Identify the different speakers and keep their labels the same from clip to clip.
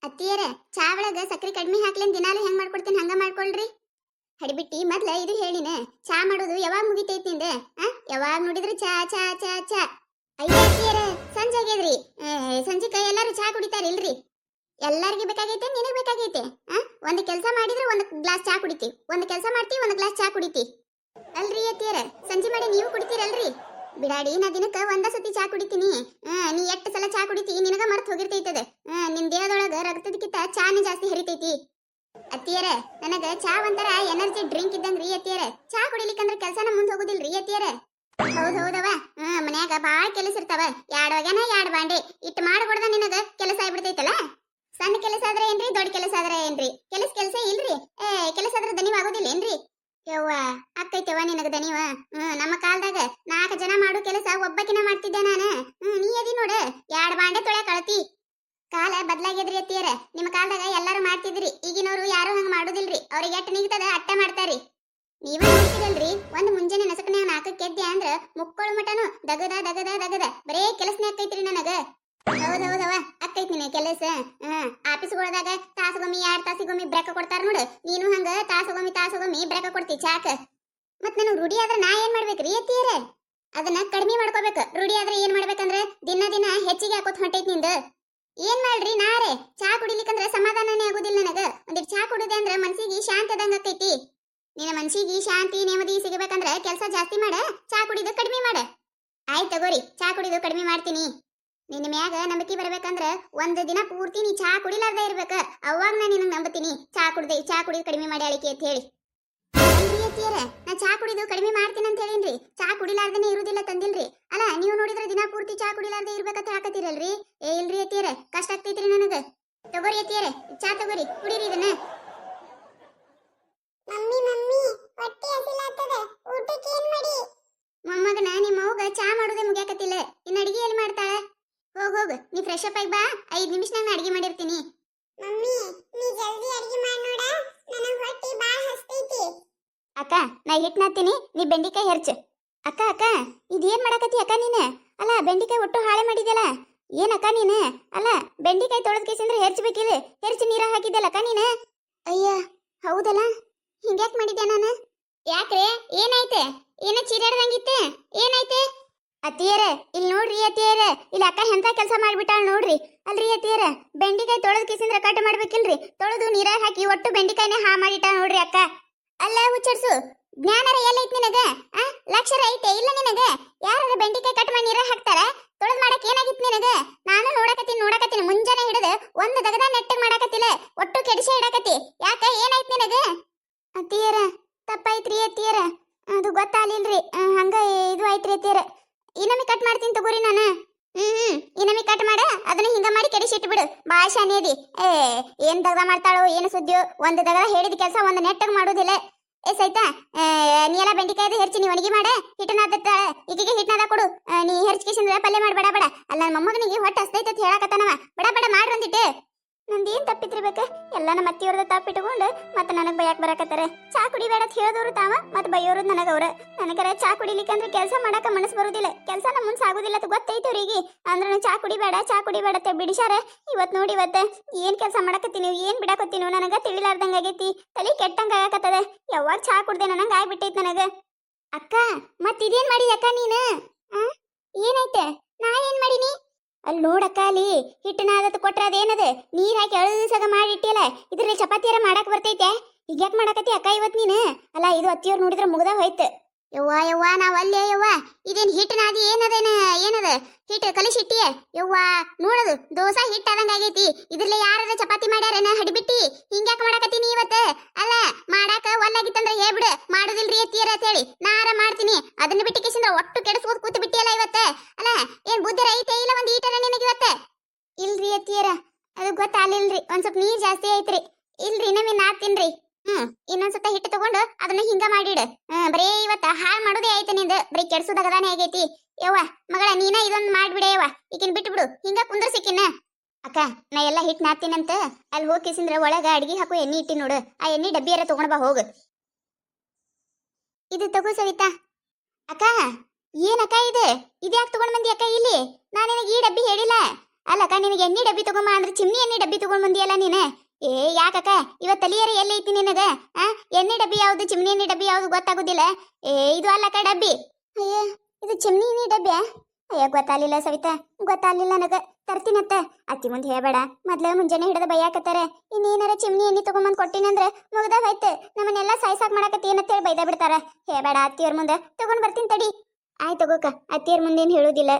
Speaker 1: ಅತ್ತಿಯರ ಚಾ ಒಳಗ ಸಕ್ರಿ ಕಡಿಮೆ ಹಾಕ್ಲೇನ್ ದಿನಾಲು ಹೆಂಗ್ ಮಾಡ್ಕೊಡ್ತೀನಿ ಹಂಗ ಮಾಡ್ಕೊಳ್ರಿ. ಹಡಿಬಿಟ್ಟಿ ಮೊದ್ಲ ಇದು ಹೇಳಿನ ಚಾ ಮಾಡೋದು ಯಾವಾಗ ಮುಗಿತೈತಿ ನಿಂದೆ? ಯಾವಾಗ ನೋಡಿದ್ರು ಚಾ ಚಾ ಚಾ ಚಾ. ಅಯ್ಯ ಅತ್ತಿಯರ ಸಂಜೆ ಆಗ್ಯದ್ರಿ. ಸಂಜಿಕ ಎಲ್ಲಾರು ಚಾ ಕುಡಿತಾರಿಲ್ರಿ? ಎಲ್ಲಾರ್ಗಿ ಬೇಕಾಗೈತೆ ನಿನಗ್ ಬೇಕಾಗೈತೆ? ಒಂದ್ ಕೆಲಸ ಮಾಡಿದ್ರೆ ಒಂದ್ ಗ್ಲಾಸ್ ಚಾ ಕುಡಿತಿ, ಒಂದ್ ಕೆಲಸ ಮಾಡ್ತಿ ಒಂದ್ ಗ್ಲಾಸ್ ಚಾ ಕುಡಿತಿ. ಅಲ್ರಿ ಅತ್ತಿಯರ ಸಂಜೆ ಮಾಡಿ ನೀವು ಕುಡಿತೀರಲ್ರಿ? ಬಿಡಾಡಿ ನಾ ದಿನಕ್ಕ ಒಂದ ಸತಿ ಚಾ ಕುಡಿತೀನಿ. ನೀ ಎಷ್ಟು ಸಲ ಚಾ ಕುಡಿತಿ ನಿನಗ ಮರ್ತ್ ಹೋಗಿರ್ತೈತದ. ನಿನ್ ದೇಹದೊಳಗ ರಕ್ತದಕ್ಕಿಂತ ಚಾನೇ ಜಾಸ್ತಿ ಹರಿತೈತಿ. ಅತ್ತಿಯರ ನನಗ ಚಾ ಒಂಥರ ಎನರ್ಜಿ ಡ್ರಿಂಕ್ ಇದ್ದಂಗ್ರಿ ಅತ್ತಿಯರ. ಚಾ ಕುಡಿಲಿಕ್ಕಂದ್ರ ಕೆಲ್ಸನ ಮುಂದ್ ಹೋಗುದಿಲ್ರಿ ಅತ್ತಿಯರ. ಹೌದ್ ಹೌದವ. ಮನ್ಯಾಗ ಬಾಳ ಕೆಲಸ ಇರ್ತಾವ. ಎರಡ್ ಒಗ್ಯಾನ ಎರಡ್ ಬಾಂಡೆ ಇಟ್ಟು ಮಾಡ್ಕೊಡ್ದ ನಿನಗ ಕೆಲಸ ಆಗ್ಬಿಡ್ತೈತಲ್ಲ. ಸಣ್ಣ ಕೆಲಸ ಆದ್ರೆ ಏನ್ರಿ, ದೊಡ್ಡ ಕೆಲಸ ಆದ್ರೆ ಏನ್ರಿ? ಕೆಲಸ ಇಲ್ರಿ. ಕೆಲಸ ಆದ್ರೆ ದಣಿವಾಗೋದಿಲ್ಲ ಏನ್ರಿ? ಯವ್ವ ಅಕ್ಕೈತವ ನಿನಗ ದಣಿವ. ನಮ್ಮ ಕಾಲದಾಗ 4 ಜನ ಮಾಡೋ ಕೆಲಸ ಒಬ್ಬಕಿನ ಮಾಡ್ತಿದ್ದೆ ನಾನು. ನೀ ಅದಿ ನೋಡ ಎರಡ್ ಬಾಂಡೆ ತೊಳೆ ಕಳತಿ. ಕಾಲ ಬದ್ಲಾಗ್ಯದ್ರಿ ಅತ್ತಿಯರ. ನಿಮ್ಮ ಕಾಲದಾಗ ಎಲ್ಲಾರು ಮಾಡ್ತಿದ್ರಿ, ಈಗಿನವ್ರು ಯಾರು ಹಂಗ ಮಾಡುದಿಲ್ರಿ. ಅವ್ರಿಗೆ ಎಟ್ಟ ನಿಗ್ತದ ಅಟ್ಟ ಮಾಡ್ತಾರಿ. ನೀವ ನೋಡ್ತಿರಲ್ರಿ, ಒಂದ್ ಮುಂಜಾನೆ ನಸಕನ್ಯಾಗ 4ಕ್ಕೆ ಎದ್ದೆ ಅಂದ್ರ ಮುಕ್ಕೊಳ ಮಟನು ದಗದ ದಗದ ದಗದ ಬರೇ ಕೆಲಸನೇ ಆಕೈತ್ರಿ ನನಗ. ಹೌದೌದವ ಅಕ್ಕೈತಿ ನಿನ ಕೆಲಸ. ಆಫೀಸ್ಗೊಳದಾಗ ತಾಸುಗೊಮ್ಮಿ 2 ತಾಸಿಗೊಮ್ಮಿ ಬ್ರೇಕ್ ಕೊಡ್ತಾರ ನೋಡು, ನೀನು ಹಂಗ ತಾಸುಗೊಮ್ಮಿ ಬ್ರೇಕ್ ಕೊಡ್ತಿ ಚಾಕ. ಮತ್ ನನಗ್ ರೂಢಿ ಆದ್ರ ನಾ ಏನ್ ಮಾಡ್ಬೇಕ್ರಿ ಅತ್ತಿಯರ? ಅದನ್ನ ಕಡಿಮೆ ಮಾಡ್ಕೋಬೇಕು. ರೂಢಿ ಆದ್ರೆ ಏನ್ ಮಾಡ್ಬೇಕಂದ್ರೆ ದಿನ ಹೆಚ್ಚಿಗೆ ಹಾಕೋತ್ ಹೊಂಟೈತಿ ನಿಂದ. ಏನ್ ಮಾಡ್ರಿ ನಾರೇ? ಚಾ ಕುಡಿಲಿಕ್ಕಂದ್ರ ಸಮಾಧಾನನೇ ಆಗುದಿಲ್ಲ ನನಗ. ಒಂದಿಟ್ ಚಾ ಕುಡಿದೆ ಅಂದ್ರ ಮನ್ಸಿಗೆ ಶಾಂತಿ ಆದಂಗ ಆಕೈತಿ. ನಿನ್ನ ಮನ್ಸಿಗೆ ಶಾಂತಿ ನೆಮ್ಮದಿ ಸಿಗಬೇಕಂದ್ರ ಕೆಲಸ ಜಾಸ್ತಿ ಮಾಡ, ಚಾ ಕುಡಿದು ಕಡಿಮೆ ಮಾಡ. ಆಯ್ತು ತಗೋರಿ, ಚಾ ಕುಡಿದು ಕಡಿಮೆ ಮಾಡ್ತೀನಿ. ನಿನ್ನ ಮ್ಯಾಗ ನಂಬಿಕೆ ಬರ್ಬೇಕಂದ್ರ ಒಂದ್ ದಿನ ಪೂರ್ತಿ ನೀ ಚಾ ಕುಡಿಲಾರ್ದ ಇರ್ಬೇಕ. ಅವಾಗ ನಾ ನಿನಗ್ ನಂಬತೀನಿ ಚಾ ಕುಡಿದು ಕಡಿಮೆ ಮಾಡಿ ಅಳಿಕೆ ಅಂತ ಹೇಳಿ. ನಾ ಚಾ ಕುಡಿದು ಕಡಿಮೆ ಮಾಡ್ತೀನಿ ಅಂತ ಹೇಳಿನ್ರಿ. ಚಾ ಕುಡಿಲಾರ್ದನೆ ಇರುದಿಲ್ಲ ತಂದಿಲ್ರಿ. ಅಲ್ಲ ನೀವು ನೋಡಿದ್ರೆ ದಿನ ಪೂರ್ತಿ ಚಾ ಕುಡಿಲಾರ್ದೆ ಇರ್ಬೇಕಂತ ಹಾಕತಿರಲ್ರಿ. ಇಲ್ರಿ ಅತ್ತಿಯರ, ಕಷ್ಟ ಆಗ್ತೈತ್ರಿ ನನಗ. ತಗೋರಿ ಅತ್ತಿಯರ, ಚಾ ತಗೋರಿ, ಕುಡೀರಿ ಇದನ್ನ. ಮಮ್ಮಿ ಹೊಟ್ಟೆ ಹಸಿಲಾಗ್ತದ, ಊಟಕ್ಕೆ ಏನ್ ಮಾಡಿ? ಮೊಮ್ಮಗನ ನಿಮ್ಮ ಅವ್ಗ ಚಾ ಮಾಡೋದೇ ಮುಗ್ಯಾಕತ್ತಿಲ್ಲ. ಇನ್ನ ಅಡಿಗೆ ಎಲ್ಲಿ ಮಾಡ್ತಾಳ? ಹೋಗ್ ನೀ ಫ್ರೆಶ್ ಅಪ್ ಆಗಿ ಬಾ. 5 ನಿಮಿಷನಾಗ ನಾ ಅಡಿಗೆ ಮಾಡಿರ್ತೀನಿ. ಮಮ್ಮಿ ನೀ ಜಲ್ದಿ ಅಡಿಗೆ ಮಾಡಿ ನೋಡ, ನನಗೆ ಹೊಟ್ಟೆ ಬಾಳ ಹಸ್ತೈತಿ. ಅಕ್ಕ ನಾ ಹಿಟ್ ನಾತೀನಿ, ನೀ ಬೆಂಡಿಕಾಯಿ ಹೆರ್ಚು. ಅಕ್ಕ ಇದೇನ್ ಮಾಡಕತ್ತಿ ಅಕ್ಕ ನೀನು? ಅಲ್ಲ ಬೆಂಡಿಕಾಯಿ ಒಟ್ಟು ಹಾಳೆ ಮಾಡಿದ್ಯಲ್ಲ, ಏನಕ್ಕ ನೀನು? ಅಲ್ಲ ಬೆಂಡಿಕಾಯಿ ತೊಳೆದ ಕೇಸಂದ್ರೆ ಹೆರ್ಚ್ಬೇಕಿಲ್ಲ, ಹೆರ್ಚಿ ನೀರ ಹಾಕಿದ್ಯಲ್ಲಕ್ಕ ನೀನು? ಅಯ್ಯ ಹೌದಲ್ಲ, ಹಿಂಗ್ಯಾಕ್ ಮಾಡಿದ್ಯಾ ನಾನು? ಯಾಕ್ರೆ ಏನಾಯ್ತೆ? ಏನ ಚೀರಾಡ್ದಂಗಿತ್ತೆ, ಏನಾಯ್ತೆ? ಅತ್ತಿಯರ ಇಲ್ಲಿ ನೋಡ್ರಿ ಅತ್ತಿಯರ, ಇಲ್ಲಿ ಅಕ್ಕ ಎಂತ ಕೆಲಸ ಮಾಡ್ಬಿಟ್ಟಾಳ ನೋಡ್ರಿ. ಅಲ್ರಿ ಅತ್ತಿಯರ, ಬೆಂಡಿಕಾಯಿ ತೊಳೆದ ಕೇಸಂದ್ರೆ ಕಟ್ ಮಾಡ್ಬೇಕಿಲ್ರಿ, ತೊಳೆದು ನೀರ ಹಾಕಿ ಒಟ್ಟು ಬೆಂಡಿಕಾಯಿನೇ ಹಾ ಮಾಡಿಟ್ಟಾಳ ನೋಡ್ರಿ ಅಕ್ಕ. ಅಲ್ಲ ಹುಚ್ಚರ್ಸು, ಜ್ಞಾನರ ಎಲ್ಲೈತಿ ನಿನಗ? ಲಕ್ಷರ ಐತೆ ಇಲ್ಲ ನಿನಗ? ಯಾರ ಬೆಂಡಿಕಾಯಿ ಕಟ್ ಮಾಡಿ ನೀರ ಹಾಕ್ತಾರ? ತೊಳೆದ್ ಮಾಡಕ್ ಏನಾಗಿತ್ತು ನಿನಗ? ನಾನು ನೋಡಕತ್ತೀನಿ ಮುಂಜಾನೆ ಹಿಡಿದು ಒಂದು ದಗದ ನೆಟ್ಟಗ್ ಮಾಡಕತ್ತಿಲ್ಲ, ಒಟ್ಟು ಕೆಡಿಸಿ ಇಡಕತ್ತಿ. ಯಾಕ ಏನಾಯ್ತು ನಿನಗ? ಅತ್ತಿಯರ ತಪ್ಪಾಯ್ತ್ರಿ ಅತ್ತಿಯರ, ಅದು ಗೊತ್ತಾಗ್ಲಿಲ್ರಿ. ಹಂಗ ಇದು ಆಯ್ತ್ರಿ ಅತ್ತಿಯರ. ಇನ್ನೊಮ್ಮೆ ಕಟ್ ಮಾಡ್ತೀನಿ ತಗೋರಿ ನಾನು. ಇನ್ನೊಮ್ಮೆ ಕಟ್ ಮಾಡ, ಅದನ್ನ ಹಿಂಗ ಮಾಡಿ ಕೆಡಿಸಿ ಇಟ್ಬಿಡು. ಬಾಳ ಶಾನೆ ಅದಿ. ಏನ್ ದಗದ ಮಾಡ್ತಾಳೋ ಏನು ಸುದ್ದಿಯೋ, ಒಂದು ದಗದ ಹೇಳಿದ ಕೆಲಸ ಒಂದು ನೆಟ್ಟಗ್ ಮಾಡೋದಿಲ್ಲ. ಸೈತಾ ನೀ ಎಲ್ಲ ಬೆಂಡಿಕಾಯ್ದು ಹೆರ್ಚಿ ನೀ ಒಣಗಿ ಮಾಡ, ಹಿಟ್ಟನಾದ ಈಗಿಗೆ ಹಿಟ್ಟನಾದ ಕೊಡು. ನೀ ಹೆರ್ಚಿಕೇಶಂದ್ರ ಪಲ್ಯ ಮಾಡಿ ಬಡ. ಅಲ್ಲ ನನ್ನ ಮೊಮ್ಮಗನಿಗೆ ಹೊಟ್ಟೆ ಹಸ್ತೈತೆ ಅಂತ ಹೇಳಕತ್ತಾನವ. ಬಡ ಮಾಡ್ರು ಅಂದಿಟ್ಟು. ನಂದೇನ್ ತಪ್ಪಿತಿರ್ಬೇಕ? ಎಲ್ಲ ನಮ್ಮ ಅತ್ತಿಯವ್ರದ ತಪ್ಪಿಟ್ಕೊಂಡು ಮತ್ತೆ ನನಗ್ ಬಯಕ್ ಬರಕತ್ತಾರ. ಚಾ ಕುಡಿಬೇಡ ಅಂತ ಹೇಳೋದವ್ರು ತಾವ, ಮತ್ತೆ ಬೈಯೋರು ನನಗವ್ರ. ನನಗರ ಚಾ ಕುಡಿಲಿಕ್ಕಂದ್ರೆ ಕೆಲಸ ಮಾಡಕ ಮನಸ್ಸು ಬರುದಿಲ್ಲ, ಕೆಲಸ ನಮ್ಮ ಮುಂದೆ ಸಾಗುದಿಲ್ಲ ಅಂತ ಗೊತ್ತೈತವ್ರಿಗೆ. ಅಂದ್ರೆ ಚಾ ಕುಡಿಬೇಡ ಅಂತ ಬಿಡಿಸಾರ. ಇವತ್ ನೋಡಿ ಏನ್ ಕೆಲಸ ಮಾಡಕತ್ತೀನಿ, ಏನ್ ಬಿಡಾಕತ್ತೀನಿ ನನಗ ತಿಳಿಲಾರ್ದಂಗ ಆಗೈತಿ. ತಲೆ ಕೆಟ್ಟಂಗ ಆಗಕತ್ತದ. ಯಾವಾಗ ಚಾ ಕುಡ್ದೆ ನನಂಗ ಆಗ್ಬಿಟ್ಟೈತಿ ನನಗ. ಅಕ್ಕ ಮತ್ ಇದೇನ್ ಮಾಡಿದ ಅಕ್ಕ ನೀನು? ಏನಾಯ್ತೆ? ನಾ ಏನ್ ಮಾಡೀನಿ? ಅಲ್ಲಿ ನೋಡಕ್ಕ, ಅಲ್ಲಿ ಹಿಟ್ಟನಾದತ್ ಕೊಟ್ರ ಅದೇನದ ನೀರ್ ಹಾಕಿ ಅಳಸಗ ಮಾಡಿಟ್ಟಿಯಲ್ಲ, ಇದ್ರಲ್ಲಿ ಚಪಾತಿಯರ ಮಾಡಕ್ ಬರ್ತೈತೆ? ಈಗ ಯಾಕೆ ಮಾಡಕತ್ತಿ ಅಕ್ಕ ಇವತ್ ನೀನು? ಅಲ್ಲ ಇದು ಅತ್ತಿಯವ್ರು ನೋಡಿದ್ರೆ ಮುಗ್ದ ಹೋಯ್ತು. ಯವ್ವ ನಾವ್ ಅಲ್ಲೇ ಯವ್ವ, ಇದೇನ್ ಹಿಟ್ಟನಾದಿ ಏನದ ಹಿಟ್ಟು ಕಲಿಸಿಟ್ಟಿಯ? ಯವ್ವ ನೋಡದು ದೋಸಾ ಹಿಟ್ಟು ಆದಂಗ ಆಗೈತಿ. ಇದ್ರಲ್ಲೇ ಯಾರದ ಚಪಾತಿ ಮಾಡ್ಯಾರೇನ ಹಡಿಬಿಟ್ಟಿ? ಹಿಂಗ್ಯಾಕ ಮಾಡಕತ್ತೀನಿ ಇವತ್ತ? ಅಲ್ಲ ಮಾಡಾಕ ಒಲ್ಲಾಗಿತ್ತಂದ್ರ ಹೇಳ್ಬಿಡು, ಮಾಡುದಿಲ್ರಿ ಅತ್ತಿಯರ ಅಂತ ಹೇಳಿ ನಾರ ಮಾಡ್ತೀನಿ. ಅದನ್ನ ಬಿಟ್ಟು ಕಿಸಿಂದ್ರ ಒಟ್ಟು ಕೆಡಿಸ್ಕೋದ್ ಕೂತ್ ಬಿಟ್ಟಿಯಲ್ಲ ಇವತ್ತ. ಅಲ್ಲ ಏನ್ ಬುದ್ಧಿ ಐತೆ ಇಲ್ಲ ಒಂದ್ ಈಟರ ನಿನಗೆ ಇವತ್ತ? ಇಲ್ರಿ ಅತ್ತಿಯರ, ಅದು ಗೊತ್ತಾಗ್ಲಿಲ್ರಿ. ಒಂದ್ ಸ್ವಲ್ಪ ನೀರ್ ಜಾಸ್ತಿ ಐತ್ರಿ. ಇಲ್ರಿ ಇನ್ನೊಮ್ಮೆ ನಾದ್ತೀನ್ರಿ. ಇನ್ನೊಂದ್ಸತ ಹಿಟ್ಟು ತಗೊಂಡು ಅದನ್ನ ಹಿಂಗ ಮಾಡಿಡು. ಬರೇ ಇವತ್ತ ಹಾಳ್ ಮಾಡೋದೇ ಆಯ್ತು ನಿಂದು, ಬರೀ ಕೆಡ್ಸೋದಾಗದಾನೆ ಆಗೈತಿ. ಯವ್ವ ಮಗಳ ನೀನ ಇದೊಂದ್ ಮಾಡ್ಬಿಡೆ ಯವ್ವ, ಈಕಿನ್ ಬಿಟ್ಟು ಬಿಡು, ಹಿಂಗ ಕುಂದ್ರ ಸಿಕ್ಕಿನ. ಅಕ್ಕ ನಾ ಎಲ್ಲ ಹಿಟ್ಟು ನಾದ್ತೀನಂತ ಅಲ್ಲಿ ಹೋಗಿ ಕಿಸಿಂದ್ರ ಒಳಗ ಅಡ್ಗಿ ಹಾಕು ಎಣ್ಣೆ ಇಟ್ಟಿ ನೋಡು. ಆ ಎಣ್ಣೆ ಡಬ್ಬಿಯಾರ ತಗೊಂಡ್ ಬಾ ಹೋಗು. ಇದು ತಗೋ ಸವಿತಾ. ಅಕ್ಕ ಏನಕ್ಕ ಇದ್ಯಾಕೆ ತಗೊಂಡ್ ಬಂದಿ ಅಕ್ಕ ಇಲ್ಲಿ? ನಾನು ನಿನಗೆ ಈ ಡಬ್ಬಿ ಹೇಳಿಲ್ಲ. ಅಲ್ಲಕ್ಕ ನಿನಗೆ ಎಣ್ಣೆ ಡಬ್ಬಿ ತಗೊಂಬ ಅಂದ್ರೆ ಚಿಮ್ನಿ ಎಣ್ಣೆ ಡಬ್ಬಿ ತಗೊಂಡ್ ಬಂದಿಯಲ್ಲ ನೀನು. ಏ ಯಾಕಕ್ಕ ಇವತ್ತು ತಲಿಯರ ಎಲ್ಲಿ ಐತಿ ನಿನಗ? ಎಣ್ಣೆ ಡಬ್ಬಿ ಯಾವ್ದು ಚಿಮ್ನಿ ಎಣ್ಣೆ ಡಬ್ಬಿ ಯಾವ್ದು ಗೊತ್ತಾಗುದಿಲ್ಲ. ಇದು ಅಲ್ಲಕ್ಕ ಡಬ್ಬಿ. ಅಯ್ಯ ಇದು ಚಿಮ್ನಿ ಎಣ್ಣೆ ಡಬ್ಬಿ. ಅಯ್ಯ ಗೊತ್ತಾಗ್ಲಿಲ್ಲ ಸವಿತಾ, ಗೊತ್ತಾಗ್ಲಿಲ್ಲ ನನಗ. ತರ್ತೀನತ್ತ. ಅತ್ತಿ ಮುಂದೆ ಹೇಳ್ಬೇಡ, ಮೊದ್ಲ ಮುಂಜಾನೆ ಹಿಡಿದ ಬೈಯಾಕತ್ತಾರೆ. ಇನ್ನೇನಾರ ಚಿಮ್ನಿ ಎಣ್ಣೆ ತಗೊಂಬಂದ್ ಕೊಟ್ಟಿನಂದ್ರ ಮುಗ್ದಾಗ ಹೋಯ್ತು, ನಮ್ಮನ್ನೆಲ್ಲ ಸಾಯ್ಸಾಕ್ ಮಾಡಕತ್ತಿ ಏನಂತೇಳಿ ಬೈದ ಬಿಡ್ತಾರ. ಹೇಳ್ಬೇಡ ಅತ್ತಿಯವ್ರ ಮುಂದೆ, ತಗೊಂಡ್ ಬರ್ತೀನಿ ತಡಿ. ಆಯ್ತು ತಗೋಕ, ಅತ್ತಿಯವ್ರ ಮುಂದೇನು ಹೇಳುದಿಲ್ಲ.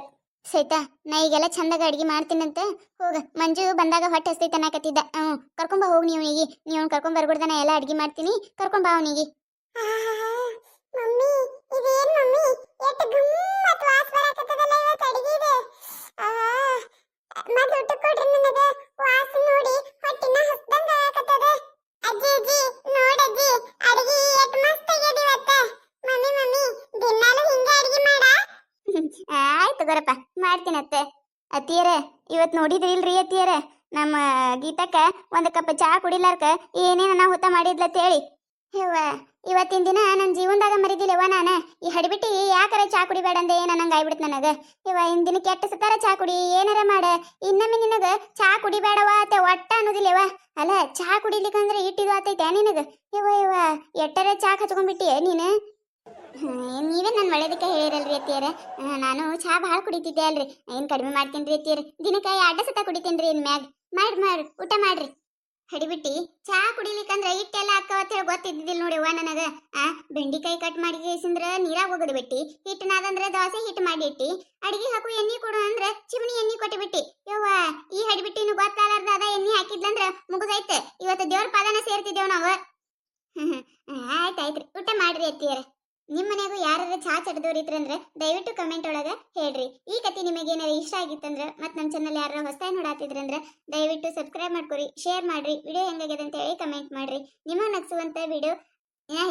Speaker 1: ಸೈತಾ ನಾ ಈಗೆಲ್ಲ ಚಂದಾಗ ಅಡ್ಗೆ ಮಾಡ್ತೀನಂತ. ಹೋಗ, ಮಂಜು ಬಂದಾಗ ಹೊಟ್ಟೆ ಹಸ್ತೈತೆ ಅನ್ನಕತ್ತಿದ್ದ. ಕರ್ಕೊಂಬ ಹೋಗಿ ನೀವು ನೀವು ಕರ್ಕೊಂಡ್ ಬರ್ಬಿಡ್ದ, ನಾ ಎಲ್ಲ ಅಡ್ಗೆ ಮಾಡ್ತೀನಿ, ಕರ್ಕೊಂಬ ಅವನಿಗೆ. ಮಮ್ಮಿ ಇದೇನ್ ಮಮ್ಮಿ ಎಷ್ಟು ಗಮ್ಮತ್ ವಾಸ ಬರಕತ್ತದಲ್ಲ ಇವತ್ತು ಅಡಿಗೆದೆ. ಮೊದಲು ಊಟ ಕೊಡ್ರಿ ನನಗೆ, ವಾಸ ನೋಡಿ ಹೊಟ್ಟಿನ ಹಸ್ದಂಗ ಆಗಕತ್ತದ. ಅಜ್ಜಿ ಅಜ್ಜಿ ನೋಡಜ್ಜಿ, ಅಡಿಗೆ ಎಷ್ಟು ಮಸ್ತ್ ಆಗ್ಯದ ಇವತ್ತ. ಮಮ್ಮಿ ಮಮ್ಮಿ ದಿನಾಲು ಹಿಂಗೆ ಅಡಿಗೆ ಮಾಡ. ಆಯ್ತು ಗೊರಪ್ಪ, ಮಾಡ್ತೀನತ್ತೆ. ಅತ್ತಿಯರ ಇವತ್ತು ನೋಡಿದ್ರಿ ಇಲ್ರಿ ಅತ್ತಿಯರ, ನಮ್ಮ ಗೀತಕ್ಕ ಒಂದು ಕಪ್ ಚಹಾ ಕುಡಿಲಾರ್ಕ ಏನೇನ ನಾ ಊಟ ಮಾಡಿದ್ಲತ್ತೇಳಿ. ಯವ್ವ ಇವತ್ತಿನ ದಿನ ನನ್ನ ಜೀವನದಾಗ ಮರಿದಿಲ್ಲವ ನಾನು. ಈ ಹಡಿಬಿಟ್ಟು ಯಾಕಾರ ಚಾ ಕುಡಿಬೇಡ ಅಂದೆ ನಂಗೆ ಆಗ್ಬಿಡ್ತು ನನಗೆ. ಯವ್ವ ಇನ್ ದಿನ ಕೆಟ್ಟ ಸತಾರ ಚಾ ಕುಡಿ, ಏನಾರ ಮಾಡ, ಇನ್ನೊಮ್ಮೆ ನಿನಗೆ ಚಾ ಕುಡಿಬೇಡವ ಅತ್ತೆ ಒಟ್ಟ ಅನ್ನೋದಿಲ್ಲವ. ಅಲ್ಲ ಚಾ ಕುಡಿಲಿಕ್ಕಂದ್ರೆ ಇಟ್ಟಿದು ಆತೈತೆ ನಿನಗೆ. ಯವ್ವ ಎಟ್ಟರೆ ಚಾ ಹಚ್ಕೊಂಡ್ಬಿಟ್ಟಿಯೇ ನೀನು. ನೀವೇ ನನ್ನ ಒಳ್ಳೇದಕ್ಕೆ ಹೇಳಿರಲ್ರಿ ಅತ್ತಿಯರ. ನಾನು ಚಹಾ ಭಾಳ ಕುಡಿತಿದ್ದೆ ಅಲ್ರಿ, ಏನು ಕಡಿಮೆ ಮಾಡ್ತೀನಿ ರೀ ಅತ್ತಿಯರ. ದಿನಕ್ಕೆ 2 ಸತ ಕುಡಿತೀನಿ ರೀ ಇನ್ ಮ್ಯಾಗ. ಮಾಡಿ ಊಟ ಮಾಡ್ರಿ. ಹಡಿಬಿಟ್ಟಿ ಚಹಾ ಕುಡಿಲಿಕ್ಕಂದ್ರೆ ಹಿಟ್ಟೆಲ್ಲ ಹಾಕವತ್ತ ಹೇಳಿ ಗೊತ್ತಿದ್ದಿಲ್ಲ ನೋಡಿ ಅವ್ವ ನನಗೆ. ಬೆಂಡಿಕಾಯಿ ಕಟ್ ಮಾಡಿ ಕೇಸಿಂದ್ರ ನೀರಾಗ ಒಗದು ಬಿಟ್ಟಿ, ಹಿಟ್ಟನಾದಂದ್ರೆ ದೋಸೆ ಹಿಟ್ಟು ಮಾಡಿ ಇಟ್ಟಿ, ಅಡಿಗೆ ಹಾಕು ಎಣ್ಣೆ ಕೊಡು ಅಂದ್ರೆ ಚಿಮಣಿ ಎಣ್ಣೆ ಕೊಟ್ಟು ಬಿಟ್ಟಿ. ಯವ್ವ ಈ ಹಡಿಬಿಟ್ಟಿನ ಗೊತ್ತಾಲಾರ್ದ ಅದ ಎಣ್ಣೆ ಹಾಕಿದ್ಲಂದ್ರ ಮುಗಿದೈತೆ, ಇವತ್ತು ದೇವ್ರ ಪಾದನ ಸೇರ್ತಿದ್ದೇವ್ ನಾವು. ಆಯ್ತಾಯ್ತ್ರಿ, ಊಟ ಮಾಡ್ರಿ ಅತ್ತಿಯರ. ನಿಮ್ಮ ಮನ್ಯಾಗೂ ಯಾರು ಚಹಾ ಚಟದವ್ರು ಇದ್ರಂದ್ರೆ ದಯವಿಟ್ಟು ಕಮೆಂಟ್ ಒಳಗೆ ಹೇಳ್ರಿ. ಈ ಕತೆ ನಿಮಗೆ ಏನಾರ ಇಷ್ಟ ಆಗಿತ್ತಂದ್ರೆ ಮತ್ತು ನಮ್ಮ ಚಾನಲ್ ಯಾರು ಹೊಸದಾಗಿ ನೋಡಾತಿದ್ರಂದ್ರೆ ದಯವಿಟ್ಟು ಸಬ್ಸ್ಕ್ರೈಬ್ ಮಾಡ್ಕೊರಿ, ಶೇರ್ ಮಾಡ್ರಿ, ವಿಡಿಯೋ ಹೆಂಗಾಗಿದೆ ಅಂತ ಹೇಳಿ ಕಮೆಂಟ್ ಮಾಡ್ರಿ. ನಿಮ್ಮ ನಗಿಸುವಂಥ ವಿಡಿಯೋ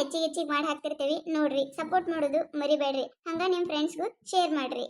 Speaker 1: ಹೆಚ್ಚಿಗೆ ಮಾಡಿ ಹಾಕ್ತಿರ್ತೀವಿ ನೋಡ್ರಿ. ಸಪೋರ್ಟ್ ಮಾಡೋದು ಮರಿಬೇಡ್ರಿ. ಹಂಗ ನಿಮ್ಮ ಫ್ರೆಂಡ್ಸ್ಗೂ ಶೇರ್ ಮಾಡ್ರಿ.